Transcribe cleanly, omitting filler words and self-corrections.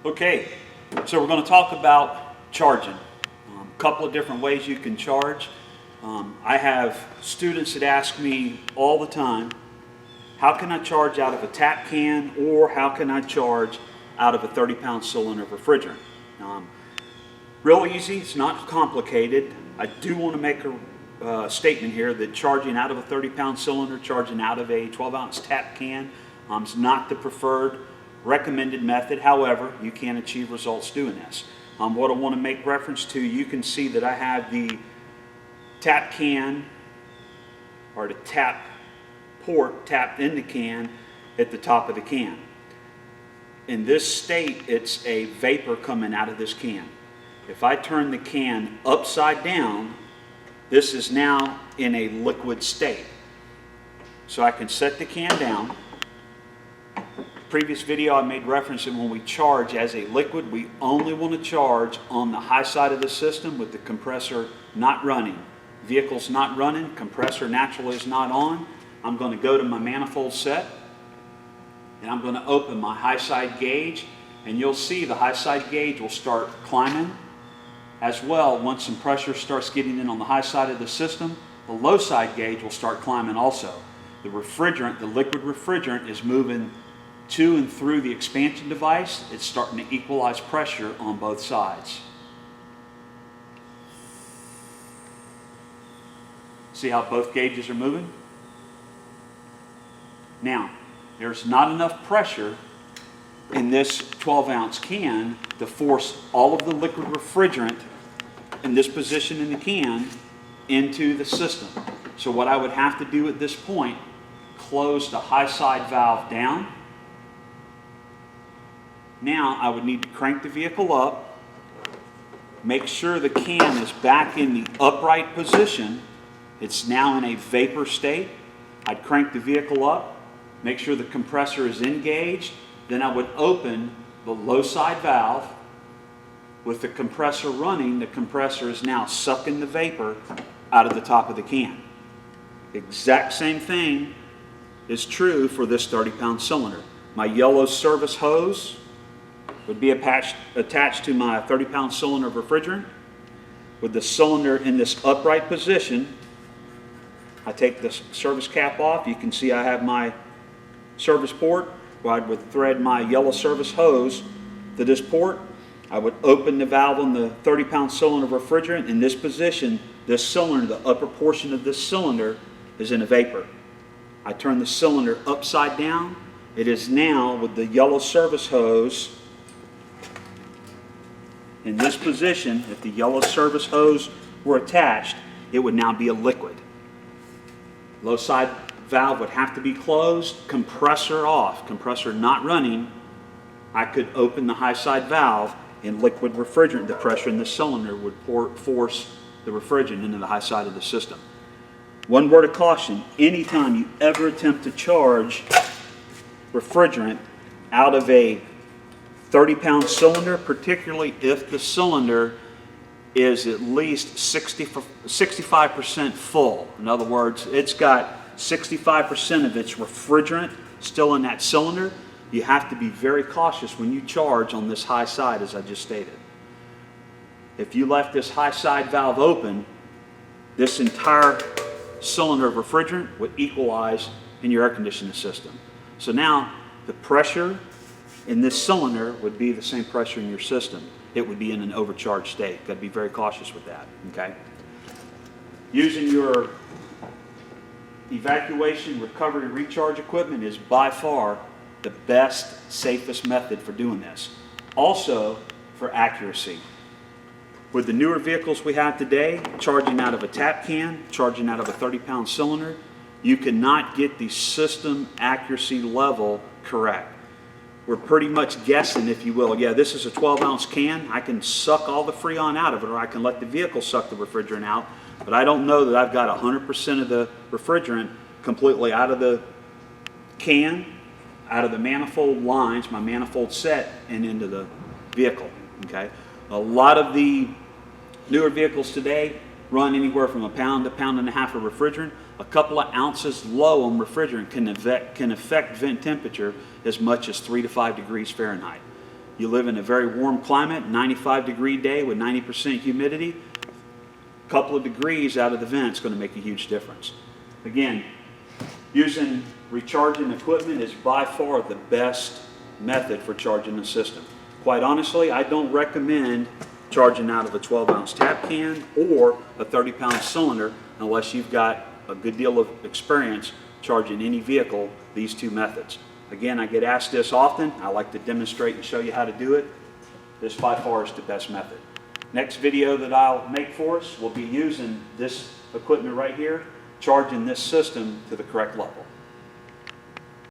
Okay, so we're going to talk about charging. A couple of different ways you can charge. I have students that ask me all the time, how can I charge out of a tap can, or how can I charge out of a 30-pound cylinder of refrigerant? Real easy, it's not complicated. I do want to make a statement here that charging out of a 30-pound cylinder, charging out of a 12-ounce tap can is not the preferred recommended method. However, you can achieve results doing this. What I want to make reference to, you can see that I have the tap can, or the tap port tapped in the can at the top of the can. In this state, it's a vapor coming out of this can. If I turn the can upside down, this is now in a liquid state. So I can set the can down. Previous video I made reference that when we charge as a liquid, we only want to charge on the high side of the system with the compressor not running. Vehicle's not running, compressor naturally is not on. I'm going to go to my manifold set and I'm going to open my high side gauge, and you'll see the high side gauge will start climbing. As well, once some pressure starts getting in on the high side of the system, the low side gauge will start climbing also. The refrigerant, the liquid refrigerant, is moving to and through the expansion device. It's starting to equalize pressure on both sides. See how both gauges are moving? Now, there's not enough pressure in this 12-ounce can to force all of the liquid refrigerant in this position in the can into the system. So what I would have to do at this point, close the high side valve down. Now I would need to crank the vehicle up, make sure the can is back in the upright position. It's now in a vapor state. I'd crank the vehicle up, make sure the compressor is engaged. Then I would open the low side valve. With the compressor running, the compressor is now sucking the vapor out of the top of the can. Exact same thing is true for this 30-pound cylinder. My yellow service hose would be attached to my 30-pound cylinder of refrigerant. With the cylinder in this upright position, I take the service cap off. You can see I have my service port. I would thread my yellow service hose to this port. I would open the valve on the 30-pound cylinder of refrigerant. In this position, this cylinder, the upper portion of this cylinder, is in a vapor. I turn the cylinder upside down. It is now, with the yellow service hose in this position, if the yellow service hose were attached, it would now be a liquid. Low side valve would have to be closed, compressor off, compressor not running. I could open the high side valve, and liquid refrigerant, the pressure in the cylinder would force the refrigerant into the high side of the system. One word of caution, anytime you ever attempt to charge refrigerant out of a 30-pound cylinder, particularly if the cylinder is at least 65% full. In other words, it's got 65% of its refrigerant still in that cylinder, you have to be very cautious when you charge on this high side, as I just stated. If you left this high side valve open, this entire cylinder of refrigerant would equalize in your air conditioning system. So now the pressure in this cylinder would be the same pressure in your system. It would be in an overcharged state. Got to be very cautious with that. Okay. Using your evacuation, recovery, recharge equipment is by far the best, safest method for doing this. Also, for accuracy. With the newer vehicles we have today, charging out of a tap can, charging out of a 30-pound cylinder, you cannot get the system accuracy level correct. We're pretty much guessing, if you will. Yeah, this is a 12-ounce can. I can suck all the Freon out of it, or I can let the vehicle suck the refrigerant out. But I don't know that I've got 100% of the refrigerant completely out of the can, out of the manifold lines, my manifold set, and into the vehicle. Okay, a lot of the newer vehicles today run anywhere from a pound to pound and a half of refrigerant. A couple of ounces low on refrigerant can affect vent temperature as much as 3 to 5 degrees Fahrenheit. you live in a very warm climate, 95-degree day with 90% humidity, a couple of degrees out of the vent is going to make a huge difference. Again, using recharging equipment is by far the best method for charging the system. Quite honestly, I don't recommend charging out of a 12-ounce tap can or a 30-pound cylinder unless you've got a good deal of experience charging any vehicle these two methods. Again, I get asked this often. I like to demonstrate and show you how to do it. This by far is the best method. Next video that I'll make for us will be using this equipment right here, charging this system to the correct level.